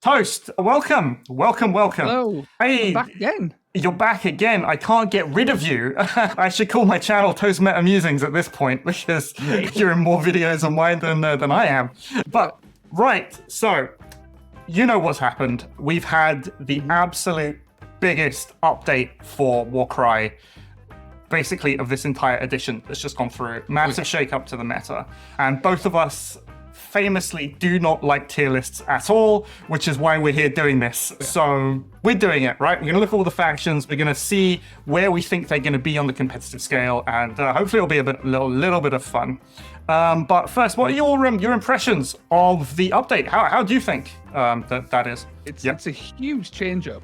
Toast, welcome. Hello, I'm Hey, back again. you're back again. I can't get rid of you. I should call my channel Toast Meta Musings at this point because you're in more videos of mine than I am. But, right, so, you know what's happened. We've had the absolute biggest update for WARCRY, basically, of this entire edition that's just gone through. Massive shake up to the meta. And both of us famously do not like tier lists at all, which is why we're here doing this. So we're doing it, right? We're going to look at all the factions. We're going to see where we think they're going to be on the competitive scale, and hopefully it'll be a little bit of fun. But first, what are your impressions of the update? How do you think that is? It's a huge change up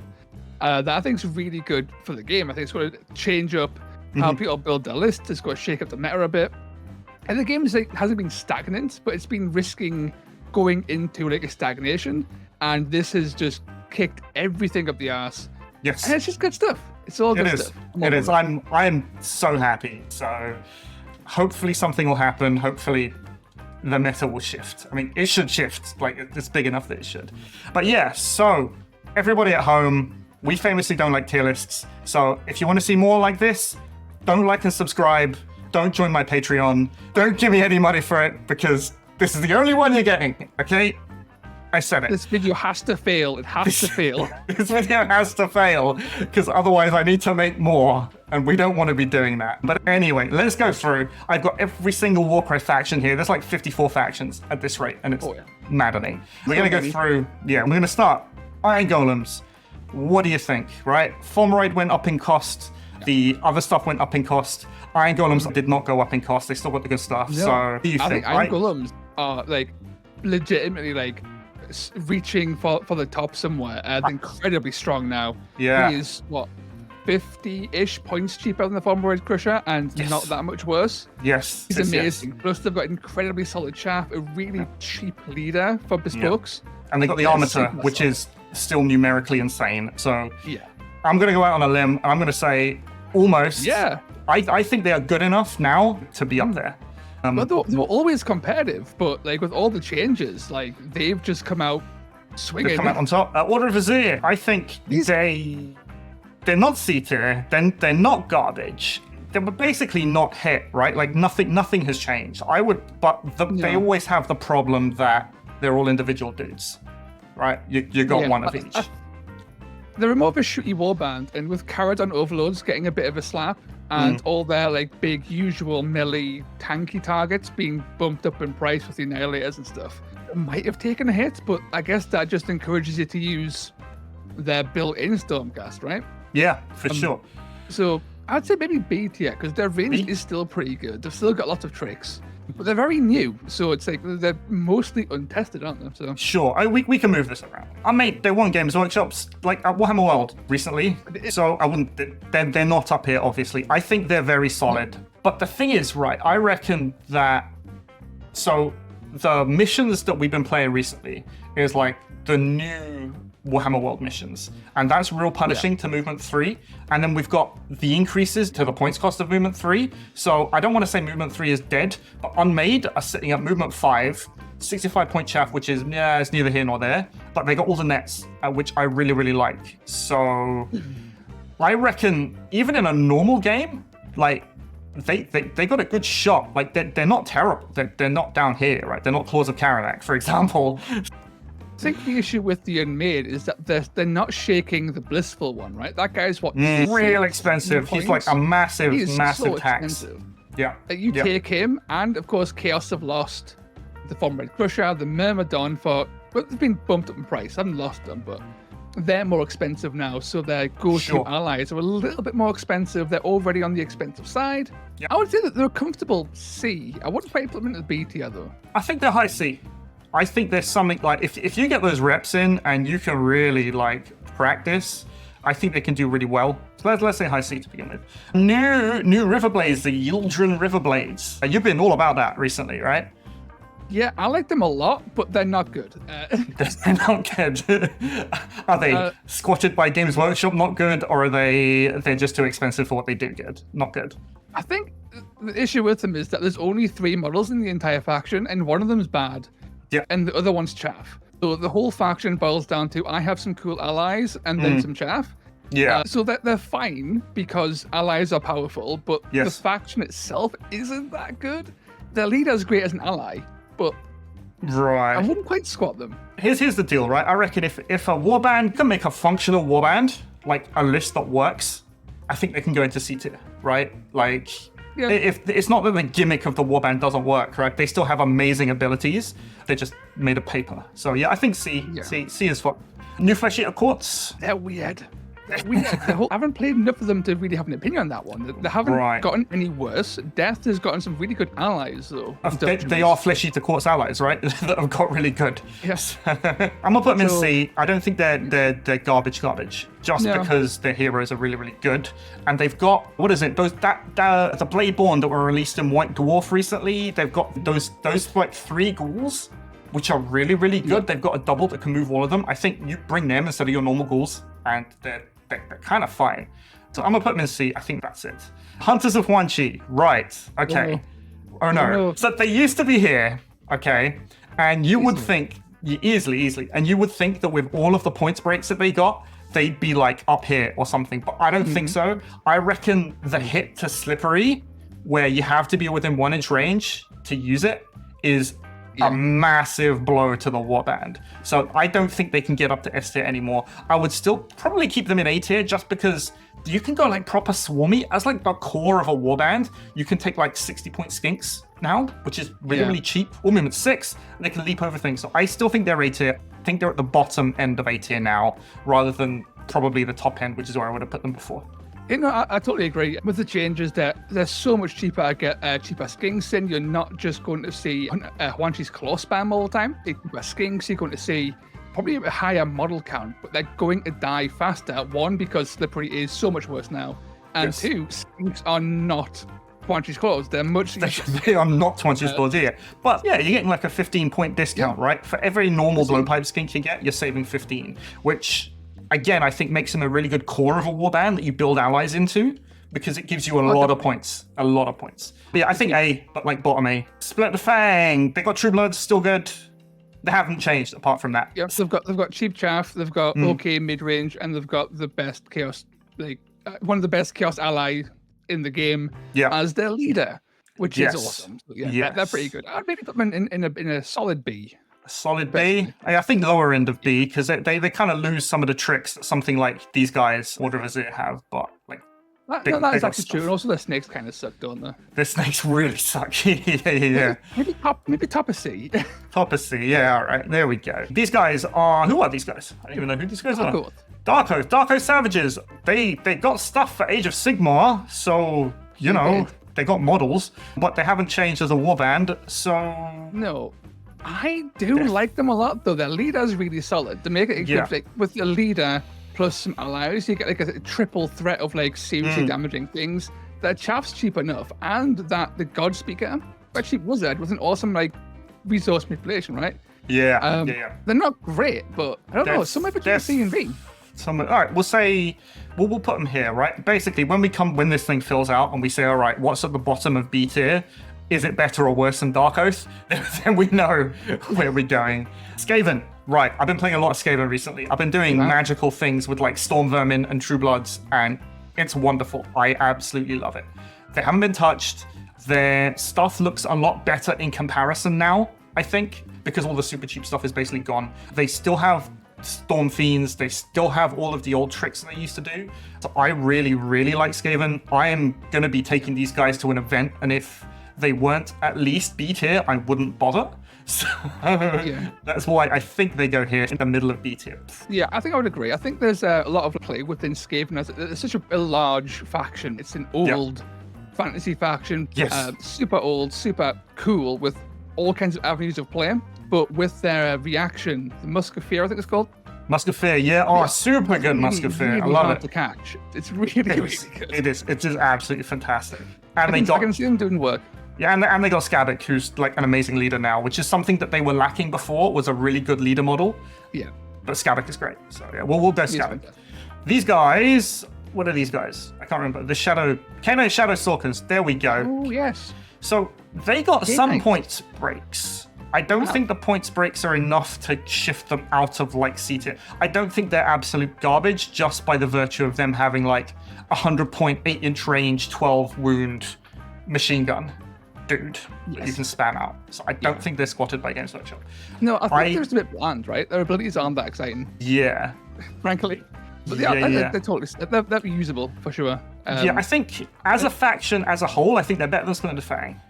that I think is really good for the game. I think it's going to change up how people build their lists. It's going to shake up the meta a bit. And the game hasn't been stagnant, but it's been risking going into like a stagnation. And this has just kicked everything up the arse. Yes. And it's just good stuff. It's all good stuff. It is. I'm so happy. So hopefully something will happen. Hopefully the meta will shift. I mean, it should shift. Like, it's big enough that it should. But yeah, so everybody at home, we famously don't like tier lists. So if you want to see more like this, don't like and subscribe. Don't join my Patreon. Don't give me any money for it because this is the only one you're getting, okay? I said it. This video has to fail. It has to fail. This video has to fail because otherwise I need to make more and we don't want to be doing that. But anyway, let's go through. I've got every single Warcry faction here. There's like 54 factions at this rate and it's maddening. We're going to go through, we're going to start. Iron Golems. What do you think, right? Formeroid went up in cost. The other stuff went up in cost. Iron Golems did not go up in cost. They still got the good stuff. No, so, what do you think? Iron Golems are like legitimately like reaching for the top somewhere. They're incredibly strong now. Yeah. He is what 50-ish points cheaper than the Formeroid Crusher, and not that much worse. Yes. He's amazing. Yes. Plus, they've got incredibly solid chaff, a really cheap leader for bespokes. And they got the Armator, which is still numerically insane. So I'm going to go out on a limb. I'm going to say almost. Yeah. I think they are good enough now to be up there. Well, they were always competitive, but like with all the changes, like they've just come out swinging. They've come out on top. Order of Azir, I think they're not C tier. Then they're not garbage. They were basically not hit, right? Like nothing has changed. They always have the problem that they're all individual dudes, right? You got one of each. They're more of a shooty warband, and with Caradon Overloads getting a bit of a slap, and all their like big usual melee tanky targets being bumped up in price with the Annihilators and stuff, it might have taken a hit, but I guess that just encourages you to use their built-in Stormcast, right? Yeah, for sure. So I'd say maybe B tier, because their range is still pretty good. They've still got lots of tricks. But they're very new, so it's like they're mostly untested, aren't they? So sure, we can move this around. I made they won Games Workshops like at Warhammer World recently, so I wouldn't. They're not up here, obviously. I think they're very solid. But the thing is, right? I reckon that the missions that we've been playing recently is like the new Warhammer World missions, and that's real punishing to Movement 3, and then we've got the increases to the points cost of Movement 3, so I don't want to say Movement 3 is dead, but Unmade are sitting at Movement 5, 65 point chaff, which is, it's neither here nor there, but they got all the nets, which I really like, so I reckon even in a normal game, like, they got a good shot, like, they're not terrible, they're not down here, right, they're not Claws of Karanak, for example. I think the issue with the Unmade is that they're not shaking the Blissful one, right? That guy's what? Real expensive. He's like a massive so tax. Expensive. Yeah. You take him, and of course, Chaos have lost the Formeroid Crusher, the Myrmidon they've been bumped up in price. I haven't lost them, but they're more expensive now. So their go-to allies are a little bit more expensive. They're already on the expensive side. Yeah. I would say that they're a comfortable C. I wouldn't quite put them into the B tier though. I think they're high C. I think there's something like if you get those reps in and you can really like practice, I think they can do really well. So let's say high C to begin with. New Riverblades, the Yildren Riverblades. You've been all about that recently, right? Yeah, I like them a lot, but they're not good. They're not good. Are they squatted by Games Workshop not good, or are they're just too expensive for what they do good? Not good. I think the issue with them is that there's only 3 models in the entire faction, and one of them's bad. Yeah. And the other one's chaff. So the whole faction boils down to I have some cool allies and then some chaff. Yeah. So that they're fine because allies are powerful, but the faction itself isn't that good. Their leader's great as an ally, but right. I wouldn't quite squat them. Here's the deal, right? I reckon if a warband can make a functional warband, like a list that works, I think they can go into C tier, right? Like, if it's not that the gimmick of the warband doesn't work, right? They still have amazing abilities. They just made a paper. So yeah, I think C. Yeah. C is fun. New Flesh Eater Courts. They're weird. I haven't played enough of them to really have an opinion on that one. They haven't gotten any worse. Death has gotten some really good allies, though. They are Flesh Eater Courts allies, right? that have got really good. Yes. I'm gonna put them in C. I don't think they're garbage, just because their heroes are really, really good, and they've got the Bladeborn that were released in White Dwarf recently. They've got those like 3 ghouls, which are really, really good. Yeah. They've got a double that can move all of them. I think you bring them instead of your normal ghouls, and they're kind of fine. So I'm gonna put them in C. I think that's it. Hunters of Huanchi. Right. Okay. Oh no. So they used to be here. Okay. And you would think easily, and you would think that with all of the points breaks that they got, they'd be like up here or something. But I don't think so. I reckon the hit to Slippery, where you have to be within 1 inch range to use it, is a massive blow to the warband. So I don't think they can get up to S tier anymore. I would still probably keep them in A tier just because you can go like proper swarmy as like the core of a warband. You can take like 60-point skinks now, which is really cheap. Or movement 6, and they can leap over things. So I still think they're A tier. I think they're at the bottom end of A tier now, rather than probably the top end, which is where I would have put them before. You know, I totally agree with the changes that they're so much cheaper to get cheaper skinks in. You're not just going to see Huanchi's claw spam all the time. Cheaper skinks, you're going to see probably a higher model count, but they're going to die faster. 1, because Slippery is so much worse now, and 2, skinks are not Huanchi's claws. They're much. They are not Huanchi's claws here. But yeah, you're getting like a 15-point discount, right? For every normal blowpipe skink you get, you're saving 15, which, again, I think makes them a really good core of a warband that you build allies into, because it gives you a lot of points. A lot of points. But yeah, I think A, but like bottom A. Split the Fang. They got True Bloods, still good. They haven't changed apart from that. Yep, they've got cheap chaff, they've got okay mid-range, and they've got the best chaos, one of the best chaos allies in the game as their leader, which is awesome. So they're pretty good. I'd maybe put them in a solid B. A solid B. I think lower end of B, because they kind of lose some of the tricks that something like these guys, Order of Azir, have, but like that is actually true. And also the snakes kind of suck, don't they? The snakes really suck. yeah. Maybe top of C. Top of C, yeah, all right. There we go. These guys are... Who are these guys? I don't even know who these guys are. Dark Oath Savages. They got stuff for Age of Sigmar, so, you know, they got models, but they haven't changed as a warband, so... No. I do like them a lot, though. Their leader's really solid. To make it equipped, like, with the leader plus some allies, you get like a triple threat of like seriously damaging things. Their chaff's cheap enough, and that the God Speaker, actually Wizard, was an awesome like resource manipulation, right? Yeah. They're not great, but I don't know. Some of it's C and B. All right, we'll put them here, right? Basically, when this thing fills out and we say, all right, what's at the bottom of B tier? Is it better or worse than Dark Oath? Then we know where we're going. Skaven. Right, I've been playing a lot of Skaven recently. I've been doing magical things with like Storm Vermin and True Bloods, and it's wonderful. I absolutely love it. They haven't been touched. Their stuff looks a lot better in comparison now, I think, because all the super cheap stuff is basically gone. They still have Storm Fiends. They still have all of the old tricks that they used to do. So I really, really like Skaven. I am going to be taking these guys to an event, and if they weren't at least B tier, I wouldn't bother. So that's why I think they go here in the middle of B tier. Yeah, I think I would agree. I think there's a lot of play within Skaven. It's such a large faction. It's an old fantasy faction. Yes. Super old, super cool, with all kinds of avenues of play. But with their reaction, the Musk of Fear, I think it's called. Musk of Fear, super good Musk of Fear. Really I love hard it. To catch. It's really good. It is. It's just absolutely fantastic. And I can see them doing work. Yeah, and they got Skabic, who's like an amazing leader now, which is something that they were lacking before, was a really good leader model. Yeah. But Skabic is great. So yeah, we'll go Skabic. These guys, what are these guys? I can't remember. The Kano Shadow Stalkers. There we go. Oh, yes. So they got some point breaks. I don't think the points breaks are enough to shift them out of like C tier. I don't think they're absolute garbage just by the virtue of them having like 100-point, 8-inch range, 12 wound machine gun dude that you can spam out. So I don't think they're squatted by Games Workshop. No, I think they're just a bit bland, right? Their abilities aren't that exciting. Yeah. Frankly. But they're totally they're usable for sure. I think as a faction as a whole, I think they're better than Splinter Fang.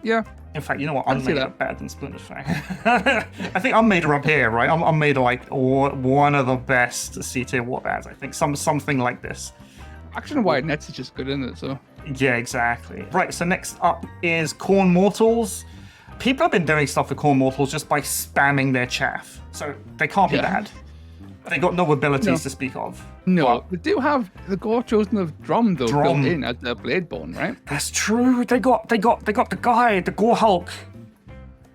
Yeah. In fact, you know what? Unmade are better than Splinter Fang. I think Unmade are up here, right? Unmade are like one of the best C-tier warbands. I think something like this. Action Wide Nets is just good, isn't it? So. Yeah, exactly. Right, so next up is Corn Mortals. People have been doing stuff with Corn Mortals just by spamming their chaff. So they can't be bad. They got no abilities to speak of. No, they do have the Gore Chosen of Drum though built in as their Bladeborn, right? That's true. They got the guy, the Gore Hulk.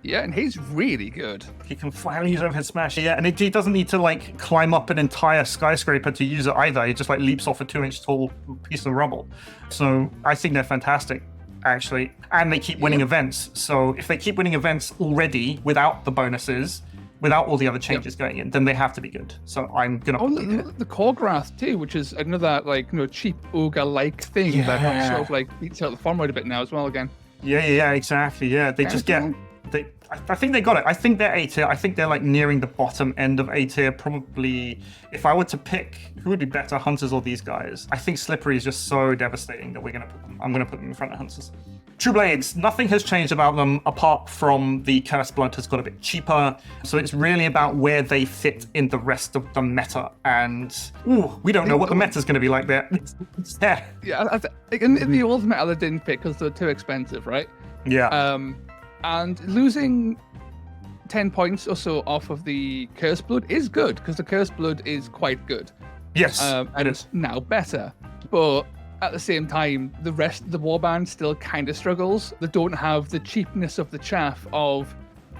Yeah, and he's really good. He can finally use overhead smash. Yeah, and he doesn't need to like climb up an entire skyscraper to use it either. He just like leaps off a 2-inch tall piece of rubble. So I think they're fantastic, actually. And they keep winning events. So if they keep winning events already without the bonuses, without all the other changes going in, then they have to be good. So I'm gonna. The Korgrath too, which is another like cheap ogre-like thing that sort of like beats out the farm rate a bit now as well again. Yeah, exactly. Yeah, they just get. I think they got it. I think they're A tier. I think they're like nearing the bottom end of A tier. Probably, if I were to pick who would be better, Hunters or these guys, I think Slippery is just so devastating that I'm gonna put them in front of Hunters. True Blades, nothing has changed about them apart from the Cursed Blood has got a bit cheaper. So it's really about where they fit in the rest of the meta. And we don't know what the meta is going to be like there. Yeah, in the Ultimate I didn't pick because they're too expensive, right? Yeah. And losing 10 points or so off of the Cursed Blood is good because the Cursed Blood is quite good. Yes, and it's now better. But at the same time, the rest of the warband still kind of struggles. They don't have the cheapness of the chaff of,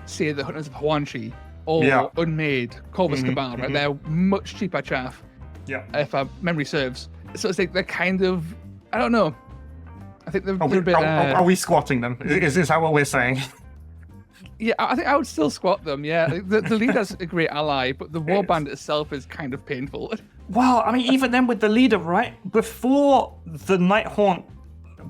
say, the Hunters of Huanshi or Unmade, Corvus Cabal, right? They're much cheaper chaff, if memory serves. So it's like they're kind of, I don't know. I think they're a bit... Are we squatting them? Is that what we're saying? Yeah, I think I would still squat them, yeah. The leader's a great ally, but the warband itself is kind of painful. Well, I mean, even then with the leader, right? Before the Nighthaunt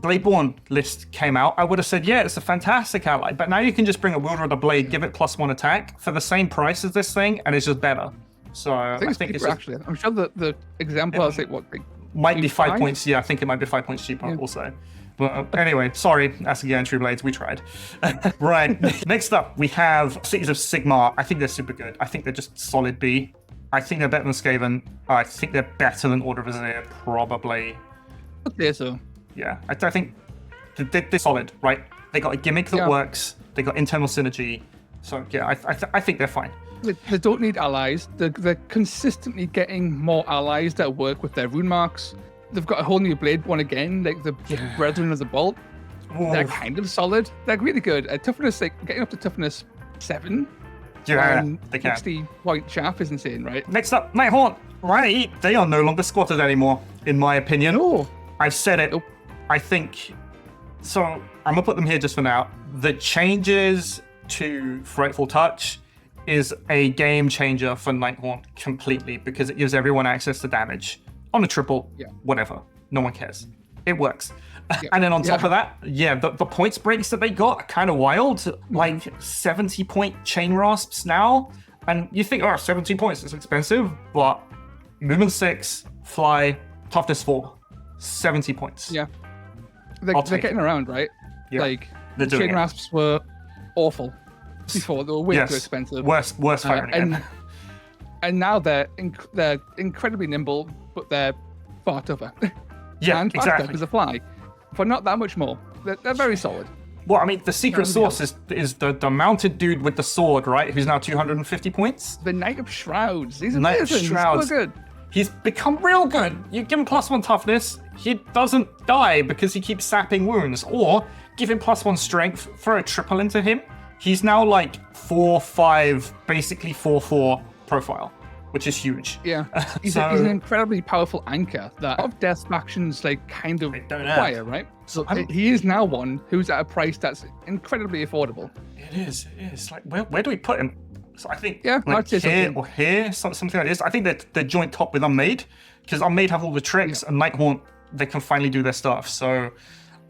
Bladeborn list came out, I would have said, yeah, it's a fantastic ally. But now you can just bring a Wielder of the Blade, give it +1 attack for the same price as this thing, and it's just better. So I think it's actually. I'm sure that the example is like what might be 5 points. Yeah, I think it might be 5 points cheaper also. But anyway, sorry, that's again True Blades, we tried. Right, next up we have Cities of Sigmar. I think they're super good. I think they're just solid B. I think they're better than Skaven. I think they're better than Order of Azir, probably. Okay, so. Yeah, I think they're solid, right? They got a gimmick that works. They got internal synergy. So yeah, I think they're fine. They don't need allies. They're consistently getting more allies that work with their rune marks. They've got a whole new blade one again, like the Brethren of the Bolt. Ooh. They're kind of solid. They're really good. Toughness, like getting up to toughness 7. Yeah, they can. 60-point chaff is insane, right? Next up, Nighthaunt. Right, they are no longer squatted anymore, in my opinion. Oh, I've said it. I think. So I'm gonna put them here just for now. The changes to Frightful Touch is a game changer for Nighthaunt completely because it gives everyone access to damage on a triple, whatever. No one cares. It works. And then on top of that, the points breaks that they got are kind of wild. Like 70-point chain rasps now. And you think, 70 points is expensive, but movement 6, fly, toughness 4, 70 points. Yeah. They're getting around, right? Yeah. Like, the chain rasps were awful before. They were way too expensive. Worst firing again. And now they're incredibly nimble, but they're far tougher. Yeah, and exactly. Because a fly, for not that much more. They're very solid. Well, I mean, the secret sauce is the mounted dude with the sword, right? Who's now 250 points. The Knight of Shrouds. He's Knight of amazing. Shrouds. He's so good. He's become real good. You give him +1 toughness, he doesn't die because he keeps sapping wounds. Or give him +1 strength, throw a triple into him. He's now like 4/5, basically 4/4 profile which is huge. Yeah, he's, So- he's an incredibly powerful anchor that of death factions like kind of don't require, have. right? So I'm- he is now one who's at a price that's incredibly affordable. It is. Like, where do we put him? So I think Yeah, like I'd say here something. or here, something like this. I think that they're joint top with Unmade, because Unmade have all the tricks, and Nighthaunt, they can finally do their stuff. So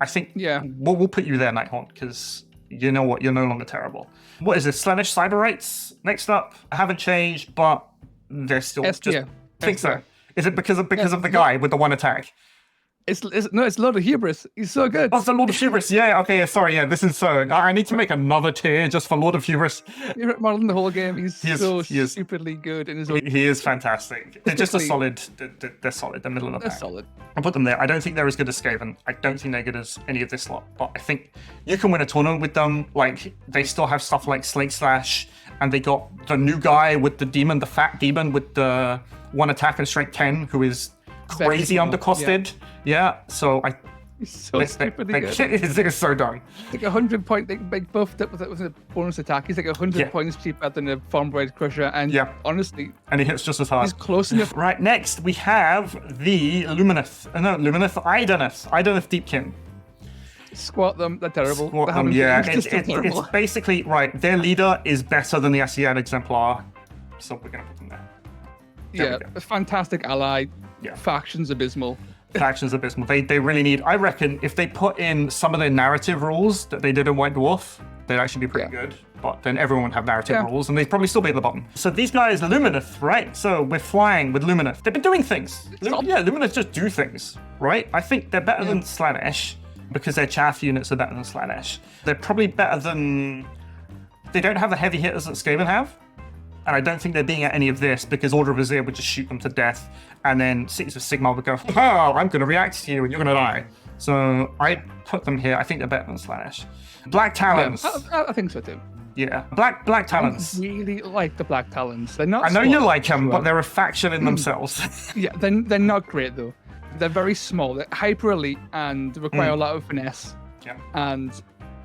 I think Yeah. we'll put you there, Nighthaunt, because you know what, you're no longer terrible. What is this? Slaanesh Cyberites next up. I haven't changed, but they're still S just tier. think S so. tier. Is it because of the guy with the one attack? It's Lord of Hubris. He's so good. Oh, it's the Lord of Hubris. Yeah, okay, sorry, yeah, this is so. I need to make another tier just for Lord of Hubris. Favorite model in the whole game. He's He is- so he is. stupidly good in his own. He is fantastic. They're just a Particularly- solid. They're solid. They're middle of the They're pack. solid. I'll put them there. I don't think they're as good as Skaven. I don't think they're good as any of this lot. But I think you can win a tournament with them. Like, they still have stuff like Slate Slash, and they got the new guy with the demon, the fat demon with the one attack and strength 10, who is Very crazy small, undercosted. Yeah, so I. He's so stupidly good. It's so dumb. Like 100 point, like buffed up with a bonus attack. He's like 100 Yeah. points cheaper than a Farmblade Crusher, and Yeah. honestly, And he hits just as hard. he's close enough. Right, next we have the Lumineth. Idoneth Deepkin. Squat them, they're terrible. Squat They're them, having- yeah. it's just It's terrible. basically, right, their leader is better than the Asiad Exemplar, so we're going to put them there. There Yeah, we go. a fantastic ally. Yeah. Factions abysmal. Factions abysmal. They really need, I reckon, if they put in some of their narrative rules that they did in White Dwarf, they'd actually be pretty Yeah. good. But then everyone would have narrative Yeah. rules, and they'd probably still be at the bottom. So these guys, Lumineth, right? So we're flying with Lumineth. They've been doing things. Yeah, Lumineth just do things, right? I think they're better than Slaanesh, because their chaff units are better than Slaanesh. They're probably better than... They don't have the heavy hitters that Skaven have. And I don't think they're being at any of this, because Order of Vizier would just shoot them to death, and then Cities of Sigmar would go, oh, I'm going to react to you, and you're going to die. So I put them here. I think they're better than Slaanesh. Black Talons. I think so too. Yeah. Black Talons. I really like the Black Talons. They're not. I know you small. like them, but they're a faction in themselves. Yeah, they're not great though. They're very small. They're hyper elite and require a lot of finesse. Yeah. And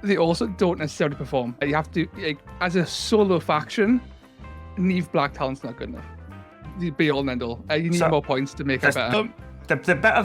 they also don't necessarily perform. You have to, like, as a solo faction, Neve Black Talon's not good enough. The be all and end all. You need So, more points to make it better. They're better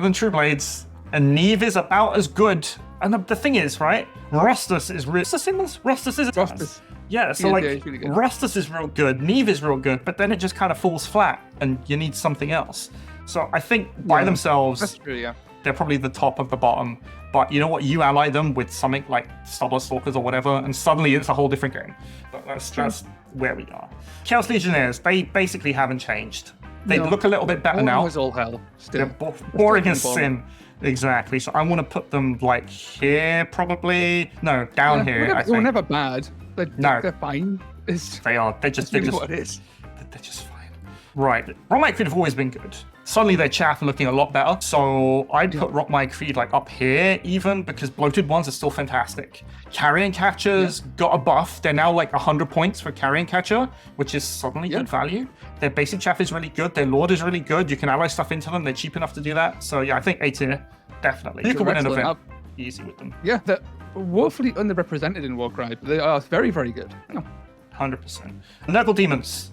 than True Blades, and Neve is about as good. And the thing is, right? Rostus is real. Rostus is Rostus. Yeah, so Yeah, like yeah, he's really good. Rostus is real good, Neve is real good, but then it just kind of falls flat, and you need something else. So I think by Yeah, themselves, That's true, yeah. they're probably the top of the bottom. But you know what? You ally them with something like Stubborn Stalkers or whatever, and suddenly it's a whole different game. But that's where we are. Chaos Legionnaires, they basically haven't changed. They No. look a little bit better now. Always all hell. Still. They're boring as Still sin. Exactly. So I want to put them like here, probably. No, down here. I They're think never bad. No. They're fine. It's they are. They're just. really They're what just. it is. They're just fine. Right. Rockmite Creed have always been good. Suddenly their chaff are looking a lot better. So I'd put Rockmite Creed like up here even, because bloated ones are still fantastic. Carrion catchers got a buff. They're now like 100 points for carrion catcher, which is suddenly good value. Their basic chaff is really good. Their lord is really good. You can ally stuff into them. They're cheap enough to do that. So yeah, I think A tier, definitely. You can win an excellent. event easy with them. Yeah, they're woefully underrepresented in WARCRY, but they are very, very good. 100%. Nurgle Demons.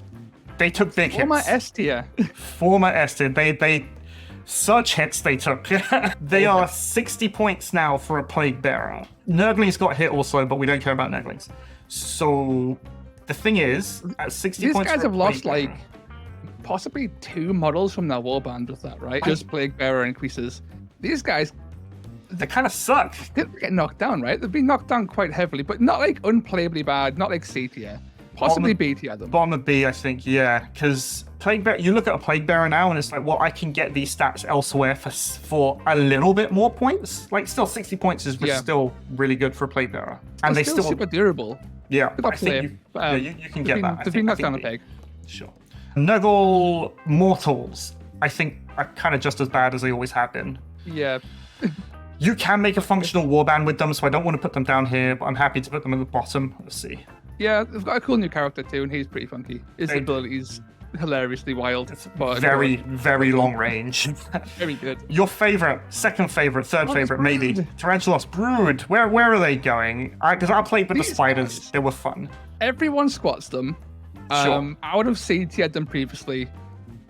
They took big hits. Former S tier. Former Ested. They such hits they took. They are 60 points now for a Plague Bearer. Nurglings got hit also, but we don't care about Nurglings. So the thing is, at 60 These points guys for a have lost Plague like possibly 2 models from their warband with that, right? Just Plague Bearer increases. These guys, they kind of suck. they get knocked down, right? They've been knocked down quite heavily, but not like unplayably bad, not like C tier. Possibly B tier them. Bottom of B, I think, yeah. Because Plague Bearer, you look at a Plague Bearer now, and it's like, well, I can get these stats elsewhere for a little bit more points. Like, still 60 points is still really good for a Plague Bearer, and They're they still super durable. yeah. Good I up play. think you, But, yeah, you can get that. They've been knocked down a peg. Sure. Nurgle Mortals, I think, are kind of just as bad as they always have been. Yeah. You can make a functional warband with them, so I don't want to put them down here, but I'm happy to put them at the bottom. Let's see. Yeah, they've got a cool new character too, and he's pretty funky. His They- ability's hilariously wild, but Very, very long range. very good. Your favorite, second favorite, third favorite, Brood. maybe. Tarantulas Brood. Where are they going? Because I played with the These spiders. guys. They were fun. Everyone squats them, I would have C tiered them previously.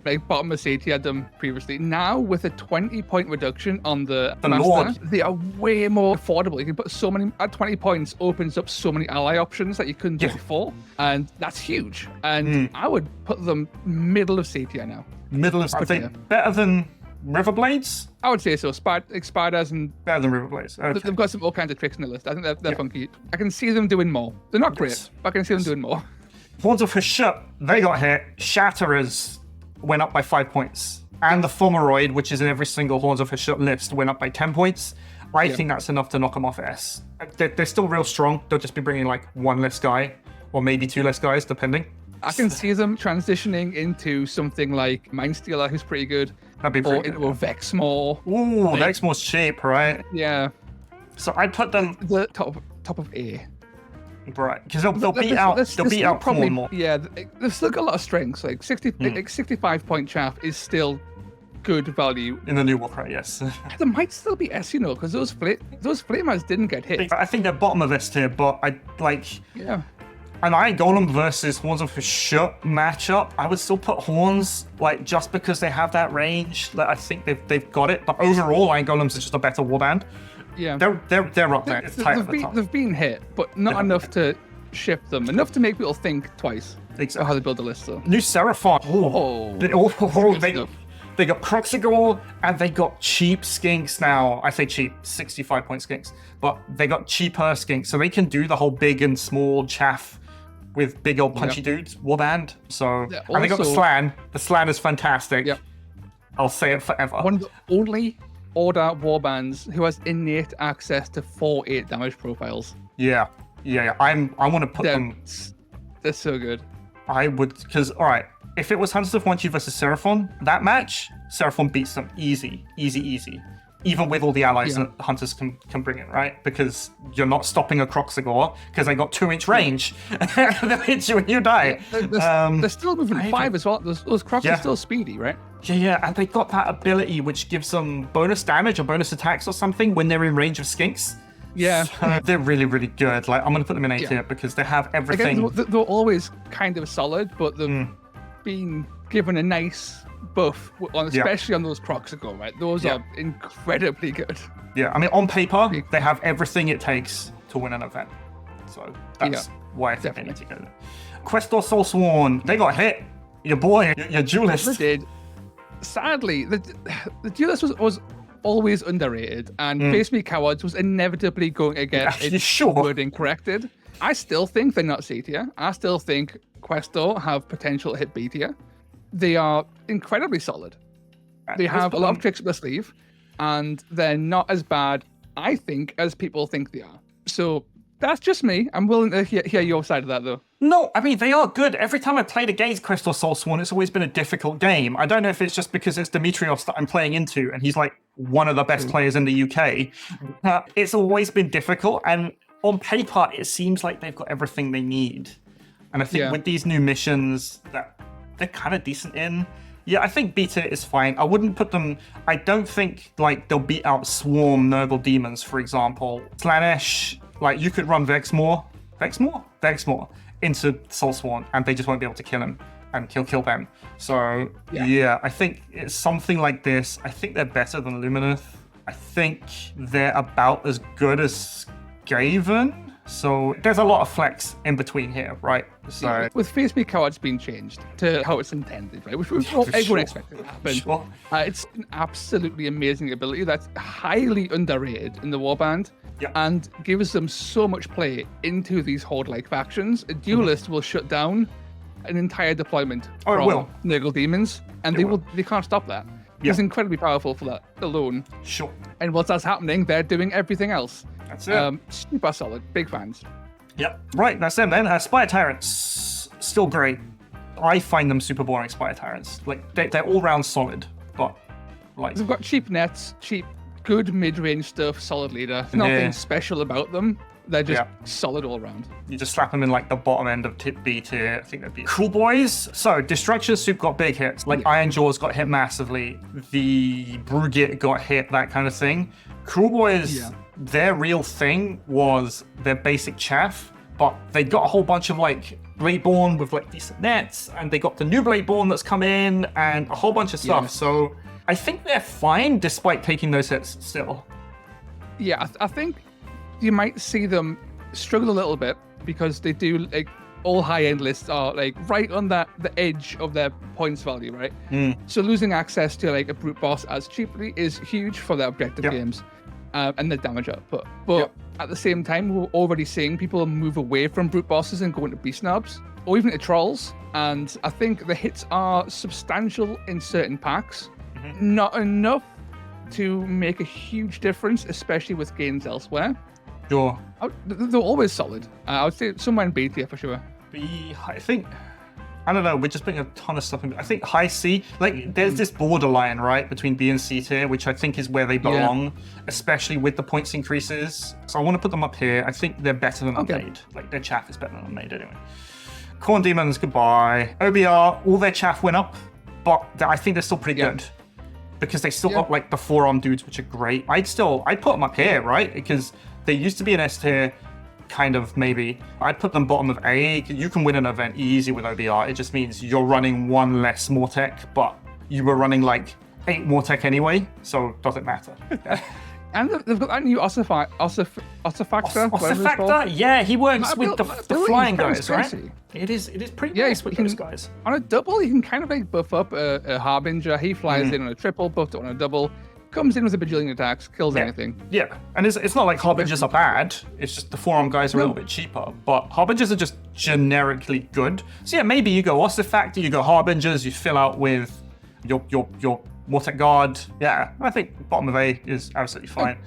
Like bottom of C tiered them previously. Now with a 20-point reduction on the Master, Lord. they are way more affordable. You can put so many at 20 points opens up so many ally options that you couldn't do before, and that's huge. And I would put them middle of C tier now. Middle of, I think, better than Riverblades? I would say so. Spiders and better than Riverblades. Okay. They've got some all kinds of tricks in the list. I think they're funky. I can see them doing more. They're not great, but I can see them doing more. Horns of Hashut, they got hit. Shatterers went up by 5 points. And the Fomeroid, which is in every single Horns of Hashut list, went up by 10 points. I think that's enough to knock them off S. They're still real strong. They'll just be bringing like one less guy, or maybe two less guys, depending. I can see them transitioning into something like Mindstealer, who's pretty good. That'd be pretty good. Or into a Vexmore. Ooh, Vexmore's cheap, right? Yeah. So I'd put them the top of A. Right, because they'll beat out Khorne more. Yeah, they've still got a lot of strengths. Like 65-point chaff is still good value in the new WARCRY. Yes, there might still be S, because those flamers didn't get hit. I think they're bottom of S tier, but I like. Yeah. An Iron Golem versus Horns of Hashut matchup, I would still put Horns, like, just because they have that range. Like, I think they've got it. But overall, Iron Golems are just a better warband. Yeah, they're up there. It's tight at the top. They've been hit, but not enough to ship them. Enough to make people think twice exactly. How they build a list. Though. New Seraphon. They got Croxigor and they got cheap skinks now. I say cheap, 65-point skinks, but they got cheaper skinks, so they can do the whole big and small chaff with big old punchy dudes warband. So and they got the Slan. The Slan is fantastic. Yep. I'll say it forever. One of the only Order warbands who has innate access to 4/8 damage profiles. Yeah. I want to put them. They're so good. I would, because all right, if it was Hunters of One Chi versus Seraphon, that match, Seraphon beats them easy. Even with all the allies that Hunters can bring in, right? Because you're not stopping a Croxigor because they got 2-inch range. They'll hit you when you die. They're still moving 5 as well. Those Crocs are still speedy, right? Yeah, and they got that ability which gives them bonus damage or bonus attacks or something when they're in range of skinks. Yeah. So they're really, really good. Like, I'm going to put them in A tier because they have everything. Again, they're always kind of solid, but they've been given a nice buff, especially on those Croxigor, right? Those are incredibly good. Yeah, I mean, on paper, they have everything it takes to win an event. So that's why I think they need to go there. Questor Soulsworn, they got hit. Your boy, your duelist. They did. Sadly, the duelist was always underrated, and Face Me Cowards was inevitably going to get its wording corrected. I still think they're not C tier. I still think Questor have potential to hit B tier. They are incredibly solid. They have a lot of tricks up their sleeve, and they're not as bad, I think, as people think they are. So that's just me. I'm willing to hear your side of that, though. No, I mean, they are good. Every time I played against Questor Soulsworn, it's always been a difficult game. I don't know if it's just because it's Dimitrios that I'm playing into, and he's like one of the best players in the UK. It's always been difficult, and on paper, it seems like they've got everything they need. And I think with these new missions that they're kind of decent in. Yeah, I think beta is fine. I wouldn't put them. I don't think like they'll beat out Swarm Nurgle Demons, for example. Slanesh, like you could run Vexmore into Soulsworn, and they just won't be able to kill him and kill them. So yeah, I think it's something like this. I think they're better than Lumineth. I think they're about as good as Skaven. So there's a lot of flex in between here, right? So with Face Me Cowards being changed to how it's intended, right? Which everyone expected to happen. It's an absolutely amazing ability that's highly underrated in the warband and gives them so much play into these horde-like factions. A duelist will shut down an entire deployment from Nurgle Demons, and they can't stop that. It's incredibly powerful for that alone. Sure. And whilst that's happening, they're doing everything else. That's it. Super solid. Big fans. Yep. Right, that's them then. Spire Tyrants, still great. I find them super boring, Spire Tyrants. Like, they're all round solid, but like... They've got cheap nets, good mid-range stuff, solid leader. Nothing special about them. They're just solid all around. You just slap them in like the bottom end of tip B tier. I think that'd be cool. Boys. So Destruction Soup got big hits. Like Iron Jaws got hit massively. The Brugit got hit, that kind of thing. Cool Boys, their real thing was their basic chaff, but they got a whole bunch of like Bladeborn with like decent nets, and they got the new Bladeborn that's come in, and a whole bunch of stuff. Yeah. So I think they're fine despite taking those hits still. Yeah, I think you might see them struggle a little bit because they do like all high-end lists are like right on the edge of their points value, right? So losing access to like a brute boss as cheaply is huge for their objective games and their damage output. But at the same time, we're already seeing people move away from brute bosses and go into beast knobs or even to trolls. And I think the hits are substantial in certain packs, not enough to make a huge difference, especially with gains elsewhere. Sure. They're always solid. I would say somewhere in B tier for sure. I think, I don't know, we're just putting a ton of stuff in. I think high C, like there's this borderline, right, between B and C tier, which I think is where they belong, especially with the points increases. So I want to put them up here. I think they're better than Unmade. Like their chaff is better than Unmade anyway. Corn Demons, goodbye. OBR, all their chaff went up, but I think they're still pretty good. Because they still got like the forearm dudes, which are great. I'd put them up here, right? Because they used to be an S tier, kind of, maybe. I'd put them bottom of A. You can win an event easy with OBR. It just means you're running one less Mortec, but you were running like 8 Mortec anyway, so it doesn't matter. And they've got that new Ossifactor. Ossifactor? Yeah, he works with the flying guys, right? It is pretty nice with those guys. On a double, you can kind of like buff up a Harbinger. He flies in on a triple, buffed on a double. Comes in with a bajillion attacks, kills anything. Yeah, and it's not like Harbingers are bad, it's just the forearm guys are a little bit cheaper, but Harbingers are just generically good. So yeah, maybe you go Ossifactor, you go Harbingers, you fill out with your Mortec Guard. Yeah, I think bottom of A is absolutely fine.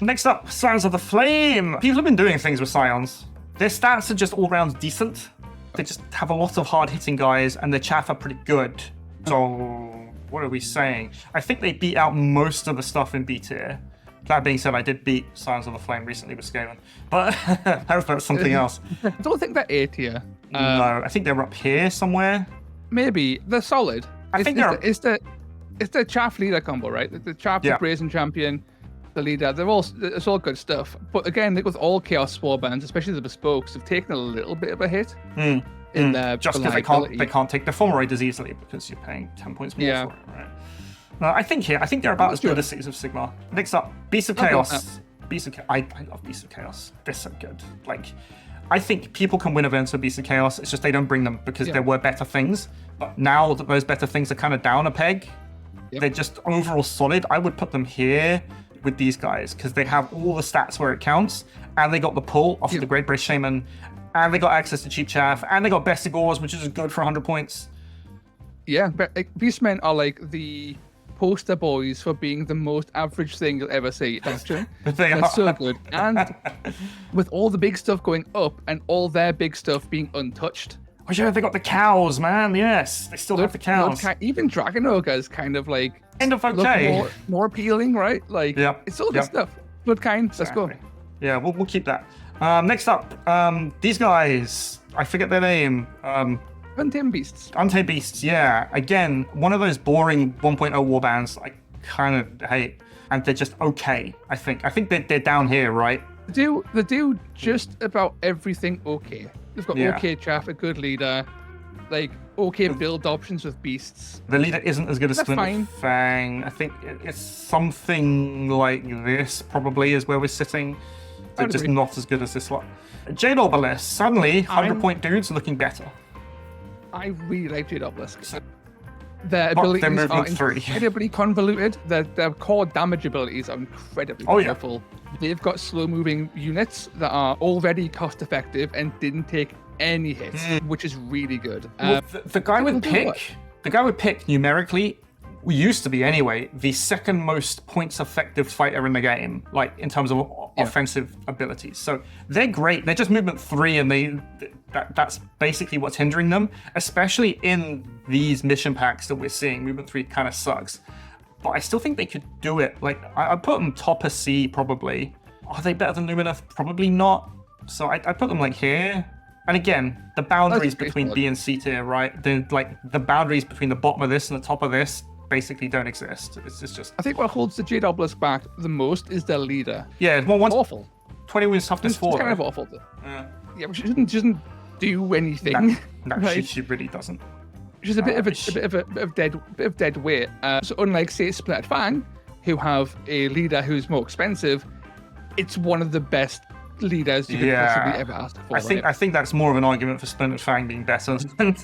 Next up, Scions of the Flame. People have been doing things with Scions. Their stats are just all round decent. They just have a lot of hard-hitting guys, and their chaff are pretty good. So what are we saying? I think they beat out most of the stuff in B tier. That being said, I did beat Scions of the Flame recently with Skaven, but that's something else. I don't think they're A tier. No, I think they're up here somewhere. Maybe they're solid. It's the chaff leader combo, right? The chaff, the brazen champion, the leader. It's all good stuff. But again, like with all Chaos Warbands, especially the bespokes, have taken a little bit of a hit. In their just because they can't take the Fulmar as easily because you're paying 10 points more for it, right? I think they're about as good as Cities of Sigmar. Next up, Beasts of Chaos. Beasts of Chaos. I love Beasts of Chaos. They're so good. Like, I think people can win events with Beasts of Chaos. It's just they don't bring them because there were better things. But now that those better things are kind of down a peg, they're just overall solid. I would put them here with these guys because they have all the stats where it counts, and they got the pull off the Great British Shaman, and they got access to cheap chaff, and they got Bestigors, which is good for 100 points. Yeah, but Beastmen are like the poster boys for being the most average thing you'll ever see. Actually, they're so good. And with all the big stuff going up and all their big stuff being untouched. Oh yeah, they got the cows, man. Yes, they still have the cows. Even Dragon Ogre is kind of like okay. more appealing, right? Like it's all good stuff. Bloodkind, let's go. Yeah, we'll keep that. Next up, these guys, I forget their name. Untamed Beasts. Untamed Beasts, yeah. Again, one of those boring 1.0 warbands I kind of hate, and they're just okay. I think they're down here, right? They do just about everything okay. They've got okay chaff, a good leader, like okay build options with beasts. The leader isn't as good as Splinter Fang. I think it's something like this probably is where we're sitting. They're just not as good as this one. Jade Obelisk, suddenly 100-point dudes looking better. I really like Jade Obelisk. Their abilities are incredibly convoluted. Their core damage abilities are incredibly powerful. They've got slow-moving units that are already cost-effective and didn't take any hits, which is really good. Well, the guy with Pick numerically used to be anyway the second most points effective fighter in the game, like in terms of offensive abilities. So they're great. They're just movement 3, and that's basically what's hindering them, especially in these mission packs that we're seeing. Movement 3 kind of sucks, but I still think they could do it. Like I put them top of C probably. Are they better than Lumineth? Probably not. So I put them like here. And again, the boundaries between B and C tier, right? The boundaries between the bottom of this and the top of this basically don't exist. It's just. I think what holds the Jade Obelisk back the most is their leader. Yeah, well, awful. 20 wounds toughness 4. It's kind of awful. Yeah, but she doesn't do anything. No, right? she really doesn't. She's a bit of dead weight. So unlike say Split Fang, who have a leader who's more expensive, it's one of the best leaders you could possibly ever ask for. I think that's more of an argument for Splinter Fang being better than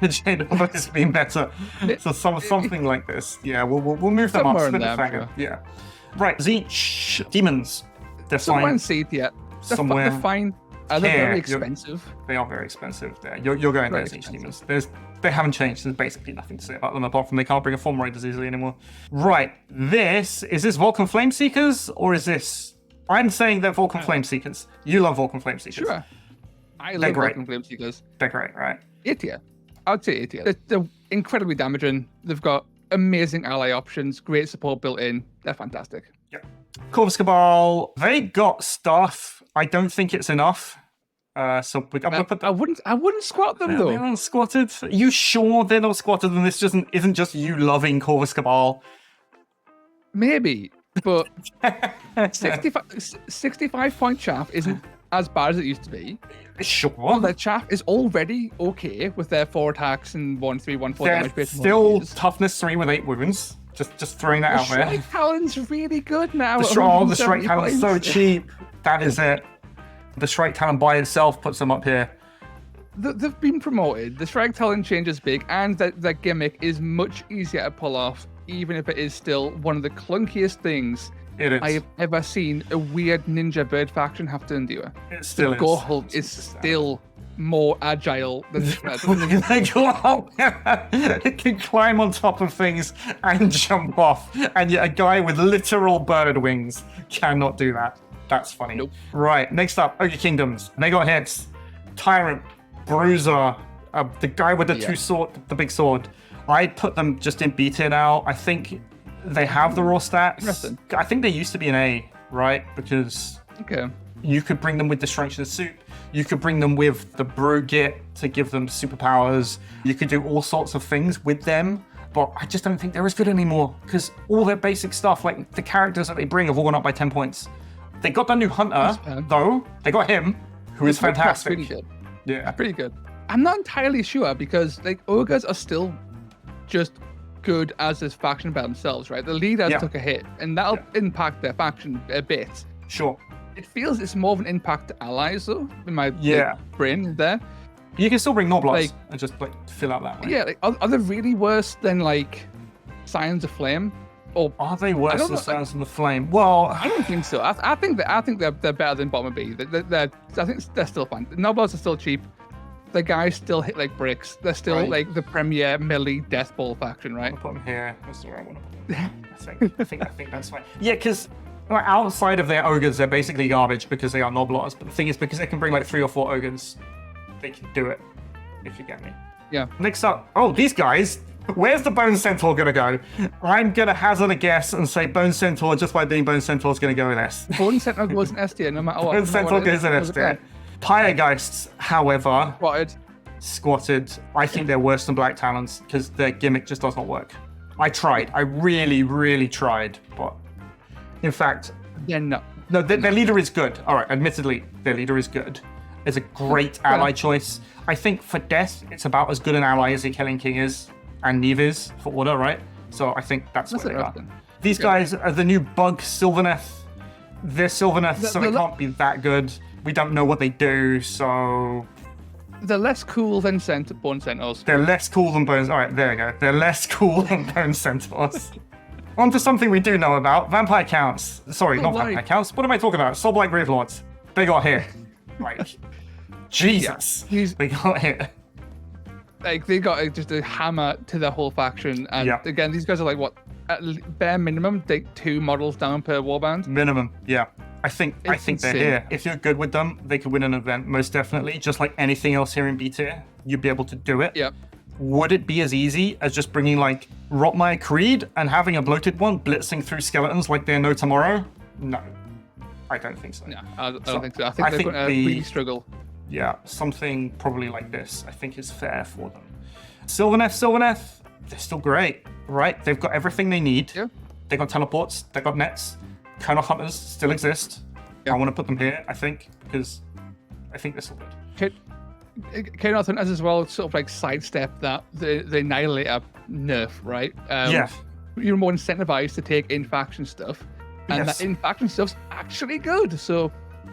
Jade Office being better. So something like this. Yeah, we'll move them up. Splinter Fang. Sure. Yeah. Right, Zeech demons. They're somewhere fine. In seed yet. Somewhere. They're fine. They're very expensive. They are very expensive. There, you're going there, Zeech demons. They haven't changed. There's basically nothing to say about them apart from they can't bring a form raiders easily anymore. Right, is this Vulcan Flame Seekers or is this? I'm saying they're Vulcan Flame Seekers. You love Vulcan Flame Seekers. Sure. I love Vulcan Flame Seekers. They're great, right? A tier. I would say A tier. They're incredibly damaging. They've got amazing ally options, great support built in. They're fantastic. Yeah. Corvus Cabal, they got stuff. I don't think it's enough. So I'm gonna put them. I wouldn't squat them though. They're not squatted. Are you sure they're not squatted and this isn't just you loving Corvus Cabal? Maybe. But 65 point chaff isn't as bad as it used to be. Sure. Their chaff is already okay with their 4 attacks and 1/3, 1/4 damage. They're still toughness 3 with 8 wounds. Just throwing that out there. The Strike Talon's really good now. The Strike Talon's so cheap. That is it. The Strike Talon by itself puts them up here. They've been promoted. The Strike Talon change is big, and their gimmick is much easier to pull off, even if it is still one of the clunkiest things I have ever seen a weird ninja bird faction have to endure. It still is. Gorhult is still more agile than It can climb on top of things and jump off, and yet a guy with literal bird wings cannot do that. That's funny. Nope. Right, next up, Ogre Kingdoms. They got hits. Tyrant, Bruiser, the guy with the big sword. I'd put them just in B tier now. I think they have the raw stats. I think they used to be an A, right? Because you could bring them with Destruction of Soup. You could bring them with the Brute Git to give them superpowers. You could do all sorts of things with them. But I just don't think they're as good anymore. Because all their basic stuff, like the characters that they bring, have all gone up by 10 points. They got the new Hunter, though. They got him, who is fantastic. Pretty good. Yeah. Pretty good. I'm not entirely sure because like ogres are still just good as this faction by themselves, right? The leaders took a hit, and that'll impact their faction a bit. Sure. It feels it's more of an impact to allies, though, in my brain there. You can still bring Noblots and just fill out that way. Yeah, are they really worse than like Scions of Flame? Or are they worse than Scions of the Flame? Well, I don't think so. I think they're better than bottom of B. I think they're still fine. Noblots are still cheap. The guys still hit like bricks. They're still like the premier melee death ball faction, right? I'll put them here. That's where I want to put them. I think that's fine. Yeah, because outside of their ogres, they're basically garbage because they are Noblots. But the thing is, because they can bring like 3 or 4 ogres, they can do it. If you get me. Yeah. Next up, these guys. Where's the Bone Centaur gonna go? I'm gonna hazard a guess and say Bone Centaur, just by being Bone Centaur, is gonna go in S. Bone Centaur goes in S tier, no matter what. Bone Centaur goes in S tier. Pyregeists, however, squatted. I think they're worse than Black Talons because their gimmick just does not work. I tried. I really, really tried, but in fact, no, their leader is good. All right, admittedly, their leader is good. It's a great ally choice. I think for Death, it's about as good an ally as the Killing King is. And Neve is for Order, right? So I think that's what they are. These guys are the new Bug Sylvaneth. They're Sylvaneth, so they can't be that good. We don't know what they do, so... They're less cool than Bone Centaurs. They're less cool than Bones... All right, there we go. They're less cool than Bone Centaurs. On to something we do know about. Vampire Counts. Sorry, not Vampire Counts. What am I talking about? Soulblight Gravelords. They got hit. Like, Jesus. They got hit. Like, they got just a hammer to their whole faction. And again, these guys are like, what, at bare minimum, take 2 models down per warband? Minimum, yeah. I think they're here. If you're good with them, they could win an event, most definitely. Just like anything else here in B tier, you'd be able to do it. Yep. Would it be as easy as just bringing like Rotmire Creed and having a bloated one blitzing through skeletons like they're no tomorrow? No, I don't think so. No, I don't think so. I think they're going to really struggle. Yeah, something probably like this, I think is fair for them. Sylvaneth, they're still great, right? They've got everything they need. Yeah. They got teleports, they got nets. Colonel Hunters still exist. Yeah. I want to put them here, I think, because I think they're still good. Chaos Hunters as well sort of like sidestep that the Annihilator nerf, right? You're more incentivized to take in-faction stuff, and that in-faction stuff's actually good. So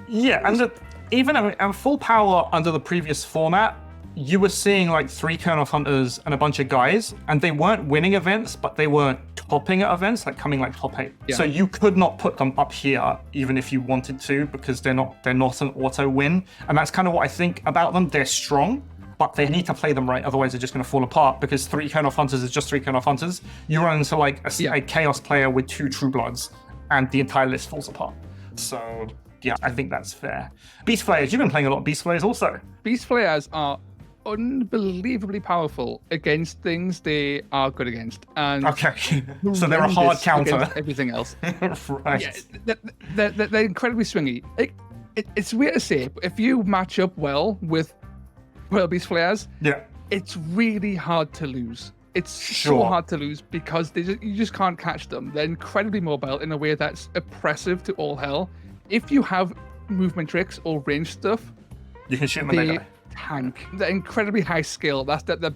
yeah, and even at full power under the previous format, you were seeing like 3 Chaos Hunters and a bunch of guys, and they weren't winning events, but they were topping at events, like coming like top 8. Yeah. So you could not put them up here even if you wanted to, because they're not an auto win. And that's kind of what I think about them. They're strong, but they need to play them right, otherwise they're just going to fall apart, because 3 Chaos Hunters is just 3 Chaos Hunters. You run into like a Chaos player with 2 True Bloods, and the entire list falls apart. So yeah, I think that's fair. Beast Flayers, you've been playing a lot of Beast Flayers also. Beast Flayers are unbelievably powerful against things they are good against, and so they're a hard counter. Everything else, right? Yeah, they're incredibly swingy. It's weird to say, but if you match up well with Beast Flayers, it's really hard to lose. It's so hard to lose because you just can't catch them. They're incredibly mobile in a way that's oppressive to all hell. If you have movement tricks or range stuff, you can shoot them in the guy. Tank. They're incredibly high skill. That's the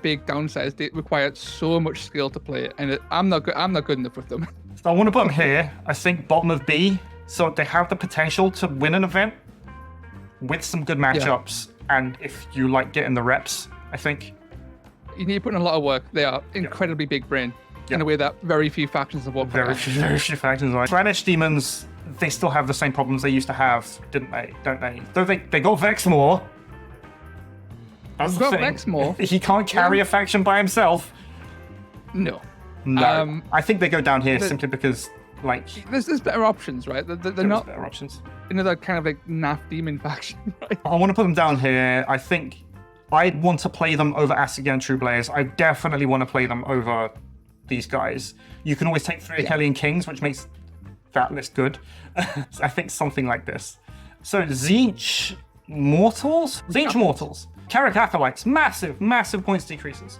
big downside. They require so much skill to play it, and I'm not good enough with them. So I want to put them here. I think bottom of B. So they have the potential to win an event with some good matchups, and if you like getting the reps, I think you need to put in a lot of work. They are incredibly big brain in a way that very few factions of Warcry. Very few factions. Like Slaanesh Demons, they still have the same problems they used to have, didn't they? Don't they? Though they got Vexmore. That's the thing. Vexmore. He can't carry a faction by himself. No. I think they go down here simply because, like, there's better options, right? They're not better options. Another kind of like naff demon faction, right? I want to put them down here. I think I'd want to play them over Asigan True Blades. I definitely want to play them over these guys. You can always take 3 Hellion Kings, which makes that list good. I think something like this. So Tzeentch Mortals? Tzeentch Mortals. Carrick Acolytes, massive points decreases.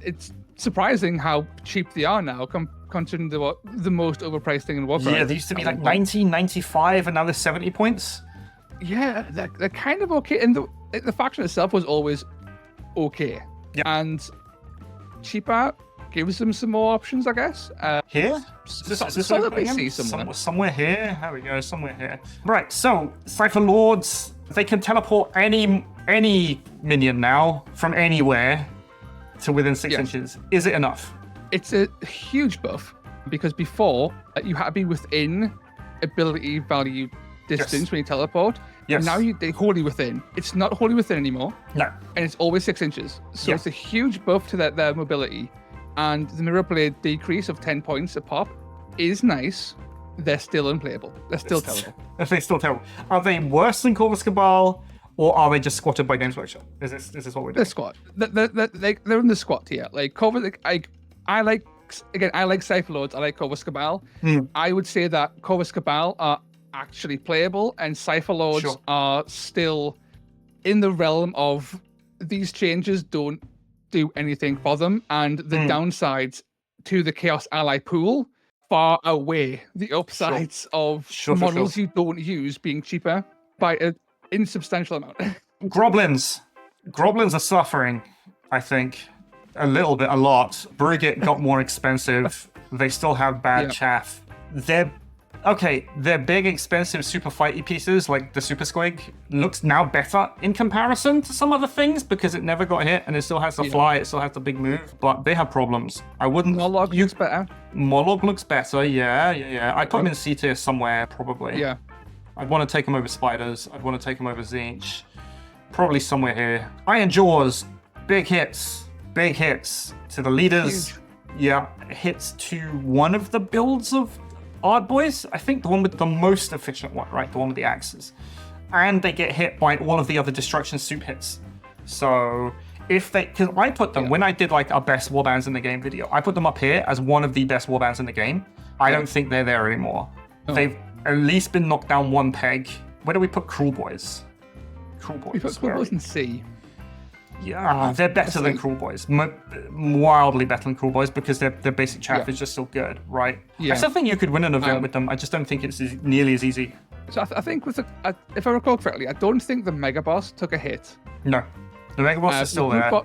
It's surprising how cheap they are now, considering the most overpriced thing in Warcry. Yeah, they used to be like 90, 95, and now they're 70 points. Yeah, they're kind of okay. And the faction itself was always okay. Yeah. And cheaper gives them some more options, I guess. Here? Solidly see somewhere here. There we go, somewhere here. Right, so Cypher Lords, they can teleport any minion now from anywhere to within 6 inches. Is it enough? It's a huge buff, because before you had to be within ability value distance when you teleport. Yes. Now they're wholly within. It's not wholly within anymore. No. And it's always 6 inches. So it's a huge buff to their mobility. And the Mirror Blade decrease of 10 points a pop is nice. They're still unplayable. They're still terrible. They're still terrible. Are they worse than Corvus Cabal, or are they just squatted by Games Workshop? Is this what we're doing? They're squat. They're in the squat tier. Like Corvus, I like Cypher Lords. I like Corvus Cabal. I would say that Corvus Cabal are actually playable, and Cypher Lords are still in the realm of these changes don't do anything for them, and the downsides to the Chaos Ally pool far outweigh the upsides of models you don't use being cheaper by an insubstantial amount. Groblins are suffering, I think, a little bit, a lot. Brigit got more expensive. They still have bad chaff. Their big, expensive, super fighty pieces, like the Super Squig, looks now better in comparison to some other things because it never got hit and it still has to fly, it still has the big move, but they have problems. I wouldn't... Morlog looks better. Morlog looks better, yeah. I'd put him in C tier somewhere, probably. Yeah. I'd want to take him over Spiders. I'd want to take him over Tzeentch. Probably somewhere here. Iron Jaws, big hits to the leaders. Huge. Yeah, hits to one of the builds of Ard Boys, I think the one with the most efficient one, right? The one with the axes. And they get hit by all of the other destruction soup hits. So because I put them, when I did like our best warbands in the game video, I put them up here as one of the best warbands in the game. I don't think they're there anymore. They've at least been knocked down one peg. Where do we put Cruel Boys? We put Cruel Boys in C. Yeah, they're better than Cruel Boys. Wildly better than Cruel Boys because their basic chaff is just so good, right? Yeah. I still think you could win an event with them. I just don't think it's nearly as easy. So I think if I recall correctly, I don't think the Mega Boss took a hit. No, the Mega Boss is still there.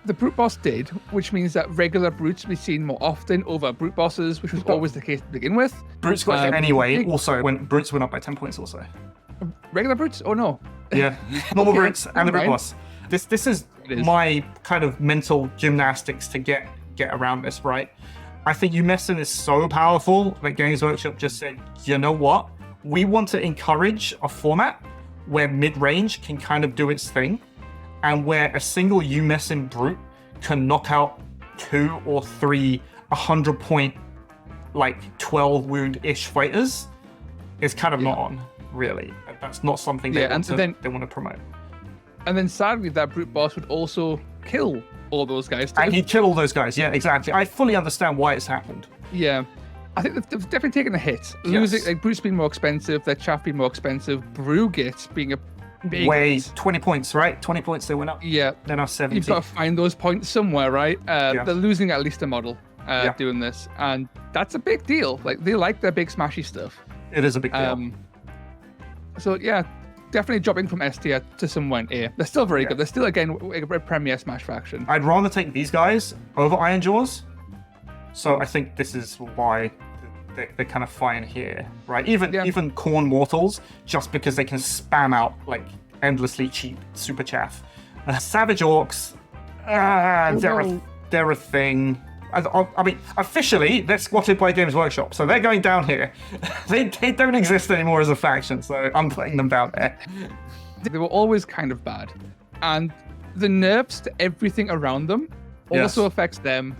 The Brute Boss did, which means that regular Brutes be seen more often over Brute Bosses, which was always the case to begin with. Brutes got hit anyway. Also, when Brutes went up by 10 points also. Regular Brutes? Oh no. Yeah, normal Brutes and the Brute Boss. This is my kind of mental gymnastics to get around this, right? I think Umesen is so powerful that Games Workshop just said, you know what? We want to encourage a format where mid-range can kind of do its thing, and where a single Umesen Brute can knock out 2 or 3 100-point, like 12 wound-ish fighters is kind of not on, really. That's not something they want to promote. And then sadly, that Brute Boss would also kill all those guys too. And he'd kill all those guys, yeah, exactly. I fully understand why it's happened. Yeah. I think they've definitely taken a hit. Losing, like, Brutes being more expensive, their chaff being more expensive, Brugit being a big... Way 20 points, right? 20 points they went up. Yeah. They're now 70. You've got to find those points somewhere, right? They're losing at least a model doing this. And that's a big deal. Like, they like their big smashy stuff. It is a big deal. So, yeah, definitely dropping from S tier to somewhere in A. They're still very good. They're still, again, a premier Smash faction. I'd rather take these guys over Iron Jaws. So I think this is why they're kind of fine here, right? Even Corn Mortals, just because they can spam out like endlessly cheap super chaff. Savage Orcs, they're a thing. I mean, officially, they're squatted by Games Workshop, so they're going down here. They don't exist anymore as a faction, so I'm putting them down there. They were always kind of bad, and the nerfs to everything around them also affects them.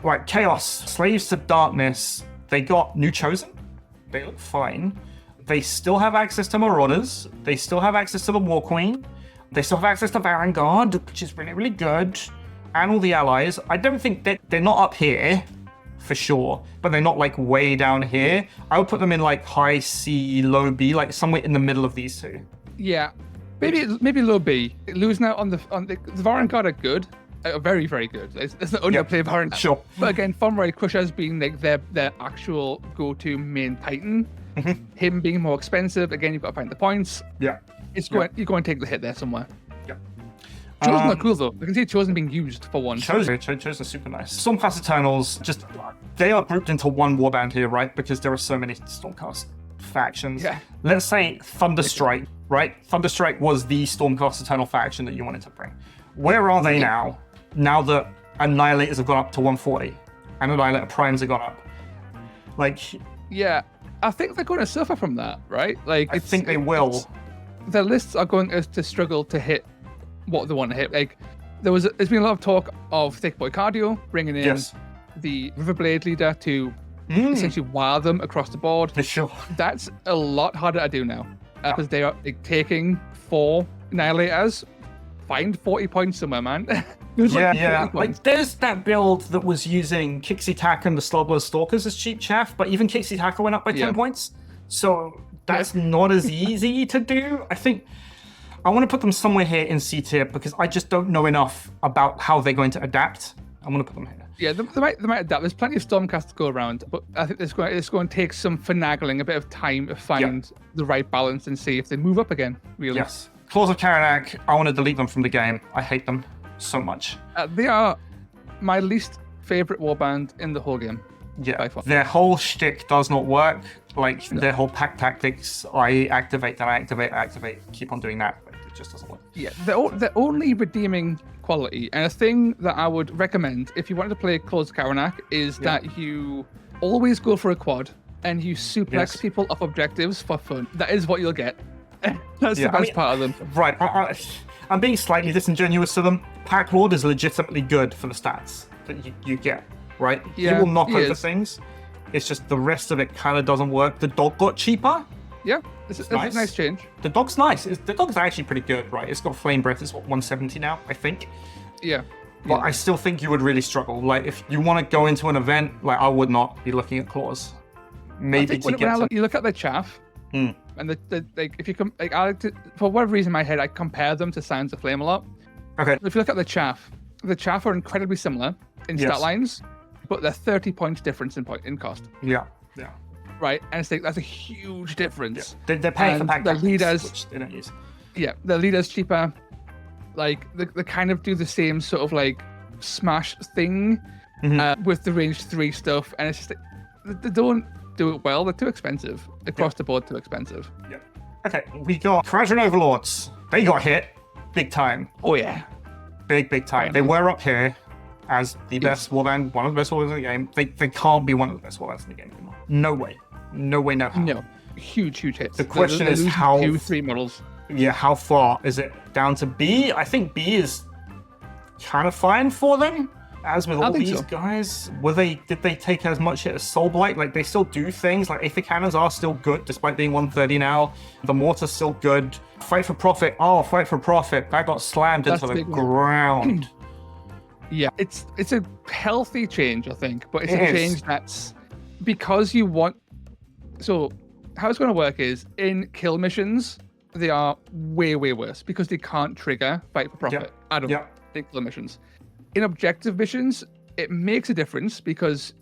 Right, Chaos, Slaves to Darkness, they got New Chosen. They look fine. They still have access to Marauders. They still have access to the War Queen. They still have access to Vanguard, which is really, really good. And all the allies. I don't think they're not up here, for sure, but they're not like way down here. I would put them in like high C, low B, like somewhere in the middle of these two. Yeah, maybe low B. Losing out on the Vanguard are good. Very, very good. It's not underplay Varant. Sure. But again, Thumb Crusher's being like their actual go-to main Titan. Him being more expensive. Again, you've got to find the points. Yeah. You're going to take the hit there somewhere. Yeah. Chosen are cool though. I can see Chosen being used for one. Chosen super nice. Stormcast Eternals, they are grouped into one warband here, right? Because there are so many Stormcast factions. Yeah. Let's say Thunderstrike, right? Thunderstrike was the Stormcast Eternal faction that you wanted to bring. Where are they now? Now that Annihilators have gone up to 140 and Annihilator Primes have gone up. Yeah, I think they're going to suffer from that, right? I think they will. Their lists are going to struggle to hit what they want to hit. Like, there's been a lot of talk of Thick Boy Cardio bringing in the Riverblade leader to essentially wire them across the board. For sure. That's a lot harder to do now because they are taking 4 Annihilators. Find 40 points somewhere, man. Like, there's that build that was using Kixie Tack and the Slobler Stalkers as cheap chaff, but even Kixie Tacker went up by 10 points. So that's not as easy to do. I think I want to put them somewhere here in C tier because I just don't know enough about how they're going to adapt. I'm going to put them here. Yeah, they might adapt. There's plenty of Stormcast to go around, but I think it's going to take some finagling, a bit of time to find the right balance and see if they move up again, really. Yes. Claws of Karanak, I want to delete them from the game. I hate them so much. They are my least favorite warband in the whole game. Yeah, by far. Their whole shtick does not work. Their whole pack tactics, I activate, keep on doing that. But it just doesn't work. Yeah, the only redeeming quality, and a thing that I would recommend if you wanted to play Claws of Karanak, is that you always go for a quad and you suplex people off objectives for fun. That is what you'll get. That's the best part of them. Right, I'm being slightly disingenuous to them. Pack Lord is legitimately good for the stats that you get, right? Yeah, he will knock over things. It's just the rest of it kind of doesn't work. The dog got cheaper. Yeah, it's a nice change. The dog's nice. The dog's actually pretty good, right? It's got Flame Breath. It's 170 now, I think. Yeah. But I still think you would really struggle. Like, if you want to go into an event, like, I would not be looking at Claws. Maybe you look at the chaff. And if you come, I like to, for whatever reason in my head, I compare them to Signs of Flame a lot. Okay. If you look at the chaff are incredibly similar in stat lines, but they're 30 points difference in cost. Yeah. right? And it's like that's a huge difference. They're paying for And pack the tactics, leaders- which they don't use. Yeah, the leader's cheaper. Like they kind of do the same sort of like smash thing with the range 3 stuff, and it's just they don't do it well. They're too expensive across the board. Too expensive. Yeah. Okay, we got Krajan Overlords. They got hit big time. Oh yeah, Big time. They were up here as the best warband, one of the best warbands in the game. They can't be one of the best warbands in the game anymore. No way, no how. no, huge hits. The question is losing how 2-3 models. Yeah, how far is it down to B? I think B is kind of fine for them. As with all these guys, did they take as much hit as Soulblight? Like they still do things. Like Aether Cannons are still good despite being 130 now. The Mortar's still good. Fight for Profit. Oh, Fight for Profit. That got slammed into the ground. Yeah, it's a healthy change, I think, but it's a change that's because you want. So how it's going to work is in kill missions, they are way worse because they can't trigger Fight for Profit. I don't think kill missions. In objective missions, it makes a difference because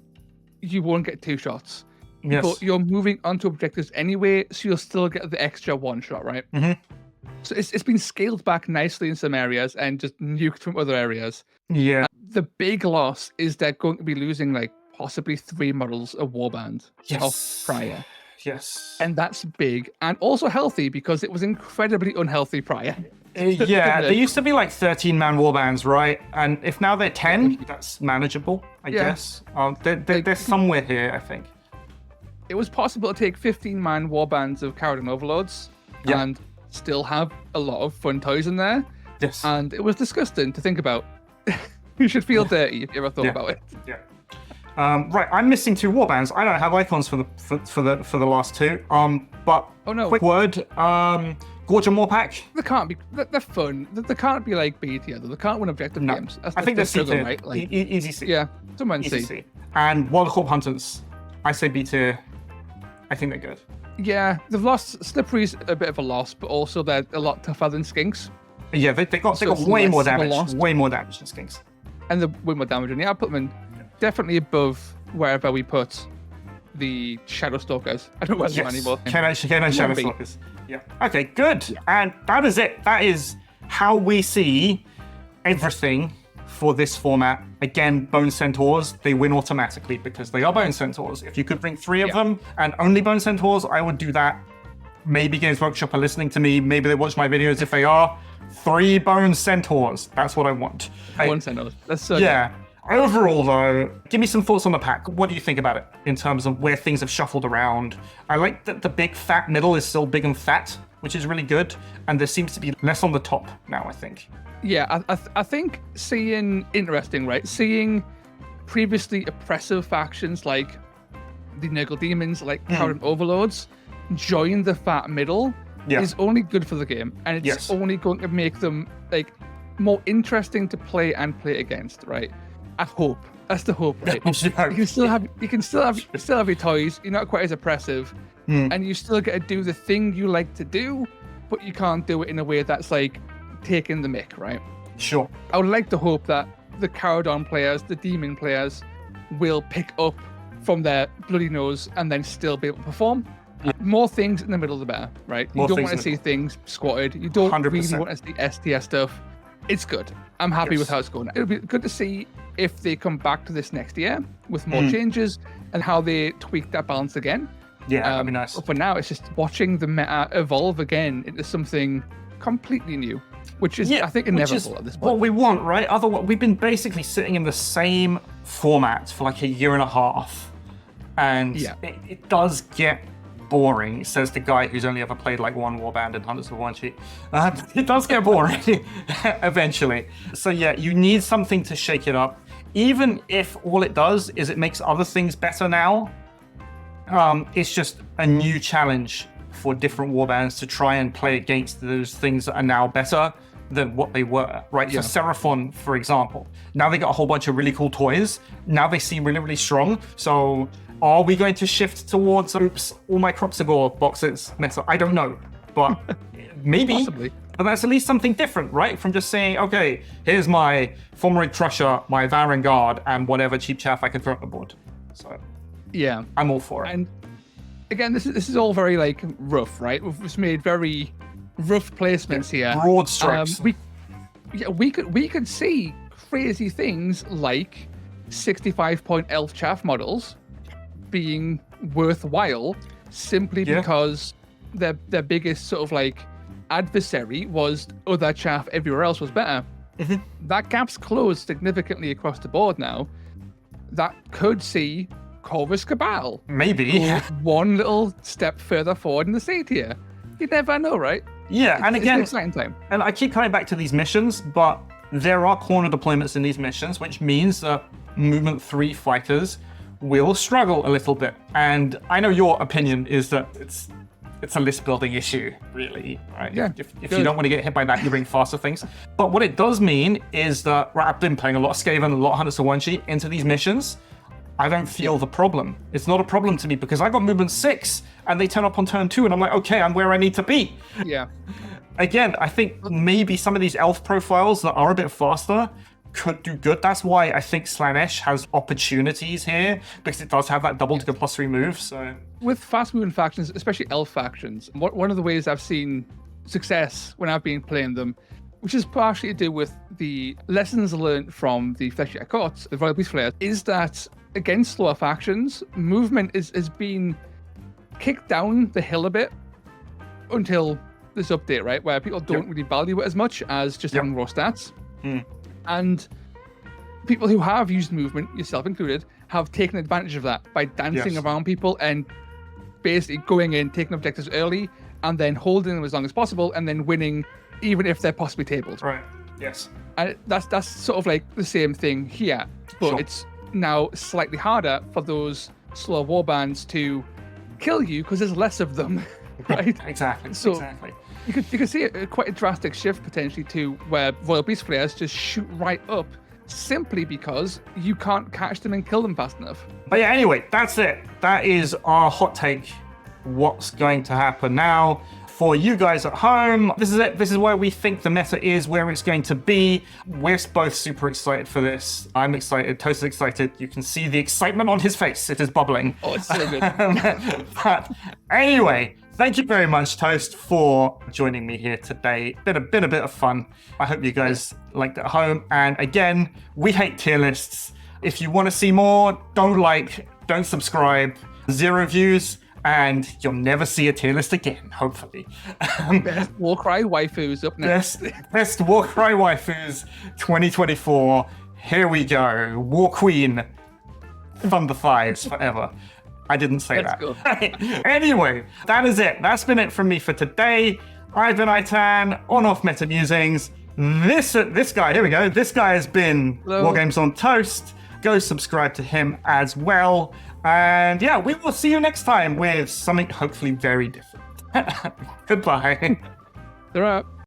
you won't get 2 shots. Yes. But you're moving onto objectives anyway, so you'll still get the extra 1 shot, right? Mm-hmm. So it's been scaled back nicely in some areas and just nuked from other areas. Yeah. The big loss is they're going to be losing like possibly 3 models of warband of prior. Yes. And that's big and also healthy because it was incredibly unhealthy prior. Yeah, they used to be like 13-man warbands, right? And if now they're 10, that's manageable, I guess. They're somewhere here, I think. It was possible to take 15-man warbands of Caradon Overlords and still have a lot of fun toys in there. Yes. And it was disgusting to think about. You should feel dirty if you ever thought about it. Yeah. Right, I'm missing 2 warbands. I don't have icons for the last 2. But quick word. Gorge and Moorpack. They can't be. They're fun. They can't be like B tier though. They can't win objective games. I think they're C tier, right? Like, easy C. Yeah, someone easy C. C. And Wildcorp Hunters. I say B tier. I think they're good. Yeah, they've lost. Slippery's a bit of a loss, but also they're a lot tougher than Skinks. Yeah, they got way more damage. Way more damage than Skinks. And the way more damage. And I put them in definitely above wherever we put the Shadow Stalkers. I don't know where they're anymore. Can I Shadow Stalkers? Yeah. Okay, good. And that is it. That is how we see everything for this format. Again, Bone Centaurs, they win automatically because they are Bone Centaurs. If you could bring 3 of them and only Bone Centaurs, I would do that. Maybe Games Workshop are listening to me. Maybe they watch my videos. If they are, 3 Bone Centaurs. That's what I want. Bone Centaurs. That's so good. Overall, though, give me some thoughts on the pack. What do you think about it in terms of where things have shuffled around? I like that the big fat middle is still big and fat, which is really good. And there seems to be less on the top now, I think. Yeah, I think seeing previously oppressive factions like the Nurgle Demons, like Caradon Overlords, join the fat middle is only good for the game. And it's only going to make them like more interesting to play and play against, right? I hope. That's the hope, right? You can still have your toys. You're not quite as oppressive, and you still get to do the thing you like to do, but you can't do it in a way that's like taking the mick, right? Sure. I would like to hope that the Caradon players, the Demon players, will pick up from their bloody nose and then still be able to perform. More things in the middle, the better, right? You don't want to see things squatted. You don't 100%. Really want to see STS stuff. It's good. I'm happy with how it's going. It'll be good to see if they come back to this next year with more changes and how they tweak that balance again. Yeah, that'd be nice. But for now, it's just watching the meta evolve again into something completely new, which is, I think, inevitable at this point. What we want, right? Otherwise, we've been basically sitting in the same format for like a year and a half, and it does get boring, says the guy who's only ever played like 1 warband and Hunters of One Sheet. It does get boring eventually. So yeah, you need something to shake it up. Even if all it does is it makes other things better now, it's just a new challenge for different warbands to try and play against those things that are now better than what they were, right? So Seraphon, for example, now they got a whole bunch of really cool toys. Now they seem really, really strong. So are we going to shift towards, oops, all my Cropsagore boxes mess up? I don't know, but maybe. Possibly. But that's at least something different, right? From just saying, okay, here's my Formerid Crusher, my Varangard, and whatever cheap chaff I can throw at the board. So yeah, I'm all for it. And again, this is all very like rough, right? We've just made very rough placements here. Broad strokes. We could see crazy things like 65-point elf chaff models being worthwhile simply because their biggest sort of like adversary was other chaff everywhere else was better. That gap's closed significantly across the board now. That could see Corvus Cabal maybe go one little step further forward in the C tier. You never know, right? Yeah, and again, it's an exciting time. And I keep coming back to these missions, but there are corner deployments in these missions, which means that Movement 3 fighters will struggle a little bit. And I know your opinion is that it's a list building issue, really, right? Yeah, if you don't want to get hit by that, you bring faster things. But what it does mean is that I've been playing a lot of Skaven, a lot of Hunters of One Sheet into these missions. I don't feel the problem. It's not a problem to me because I got movement 6 and they turn up on turn 2 and I'm like, okay, I'm where I need to be. Yeah. Again, I think maybe some of these elf profiles that are a bit faster could do good. That's why I think Slanesh has opportunities here because it does have that double to go +3 move. So with fast moving factions, especially elf factions, one of the ways I've seen success when I've been playing them, which is partially to do with the lessons learned from the Fleshy Courts, the Royal Beast Flayers, is that against slower factions, movement has been kicked down the hill a bit until this update, right? Where people don't really value it as much as just having raw stats. And people who have used movement, yourself included, have taken advantage of that by dancing around people and basically going in, taking objectives early, and then holding them as long as possible, and then winning, even if they're possibly tabled. Right. Yes. And that's sort of like the same thing here, but it's now slightly harder for those slow warbands to kill you because there's less of them, right? Exactly. So exactly. You could see quite a drastic shift potentially to where Royal Beast Flayers just shoot right up simply because you can't catch them and kill them fast enough. But yeah, anyway, that's it. That is our hot take. What's going to happen now? For you guys at home, this is it. This is where we think the meta is, where it's going to be. We're both super excited for this. I'm excited. Toast is excited. You can see the excitement on his face. It is bubbling. Oh, it's so good. But anyway, thank you very much, Toast, for joining me here today. Been a bit of fun. I hope you guys liked it at home. And again, we hate tier lists. If you want to see more, don't like, don't subscribe. 0 views. And you'll never see a tier list again, hopefully. Best Warcry waifus up next. Best Warcry waifus 2024. Here we go. War Queen. Thunder Thighs forever. I didn't say that. Go. Anyway, that is it. That's been it from me for today. I've been Itan, on-off meta musings. This guy, here we go. This guy has been War Games on Toast. Go subscribe to him as well. And yeah, we will see you next time with something hopefully very different. Goodbye. They're up.